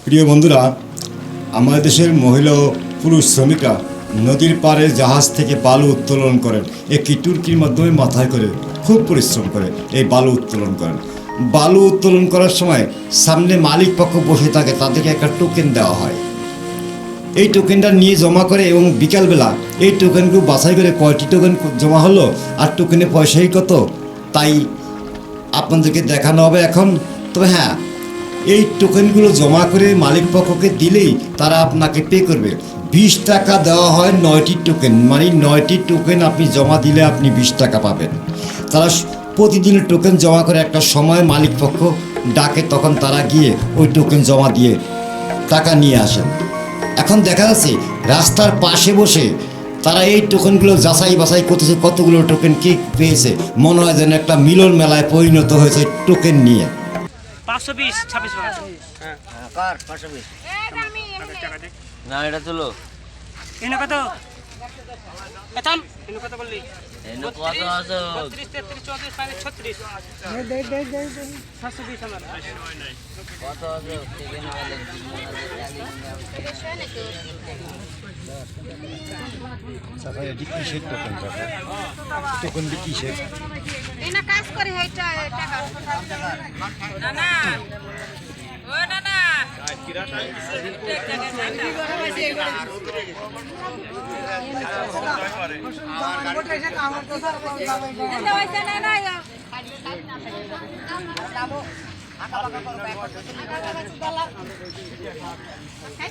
প্রিয় বন্ধুরা, আমাদের দেশের মহিলা ও পুরুষ শ্রমিকরা নদীর পাড়ে জাহাজ থেকে বালু উত্তোলন করেন। একটি টুরকির মাধ্যমে মাথায় করে খুব পরিশ্রম করে এই বালু উত্তোলন করেন। বালু উত্তোলন করার সময় সামনে মালিক পক্ষ বসে থাকে, তাদেরকে একটা টোকেন দেওয়া হয়। এই টোকেনটা নিয়ে জমা করে এবং বিকালবেলা এই টোকেনগুলো বাছাই করে কয়টি টোকেন জমা হলো আর টোকেনের পয়সাই কত, তাই আপনাদেরকে দেখানো হবে এখন। তবে হ্যাঁ, এই টোকেনগুলো জমা করে মালিক পক্ষকে দিলেই তারা আপনাকে পে করবে। 20 টাকা দেওয়া হয় 9টি টোকেন, মানে 9টি টোকেন আপনি জমা দিলে আপনি 20 টাকা পাবেন। তারা প্রতিদিন টোকেন জমা করে একটা সময় মালিক পক্ষ ডাকে, তখন তারা গিয়ে ওই টোকেন জমা দিয়ে টাকা নিয়ে আসেন। এখন দেখা যাচ্ছে রাস্তার পাশে বসে তারা এই টোকেনগুলো যাচাই বাছাই করতেছে, কতগুলো টোকেন কে পেয়েছে। মনে হয় যেন একটা মিলন মেলায় পরিণত হয়েছে টোকেন নিয়ে। 520 26 টাকা। হ্যাঁ কার 520 না এটা চলো এনে কত এতাম এনে কত বললি এনে কত আছে 32 33 34 35 36 দে 720 আমার কত আছে সেখানে গেলে সাফাই এটি কিসের টোকেন? টোকেন দিয়ে কিসের? এনা কাজ করে হেটা টাকা না না ও না না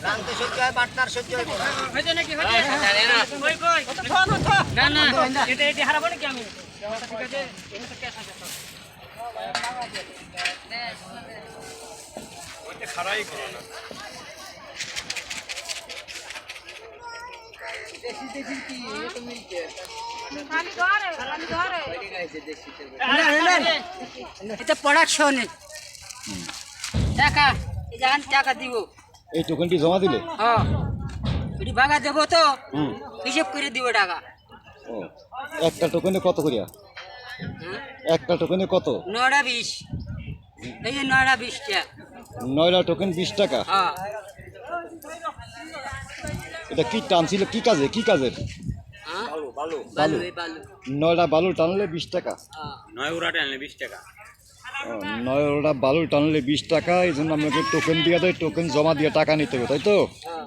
রামতে সহ্য হয় পার্টনার সহ্য হয় হইছে নাকি হইছে কই কই না না এটা হারাবো নাকি আমি ঠিক আছে এনে তো ক্যাশ আছে ওইটা খারাই করো না দেখি কি তুমি খালি ঘরে এটা প্রোডাকশন টাকা জান টাকা দিব এই টোকেনটি জমা দিলে? হ্যাঁ এটি ভাগা দেব তো হিসাব করে দিব টাকা। ও, একটা টোকেনে কত করিয়া? একটা টোকেনে কত? 920 এই যে 920 টাকা 9টা টোকেন 20 টাকা। হ্যাঁ এটা কি টানছিল, কি কাজে, কি কাজের? বালু বালু এই বালু 9টা বালু টানলে 20 টাকা। হ্যাঁ 9 ওটা বালু টানলে 20 টাকা। এই জন্য আপনাকে টোকেন দিয়ে দেয়, টোকেন জমা দিয়ে টাকা নিতে হবে, তাই তো? হ্যাঁ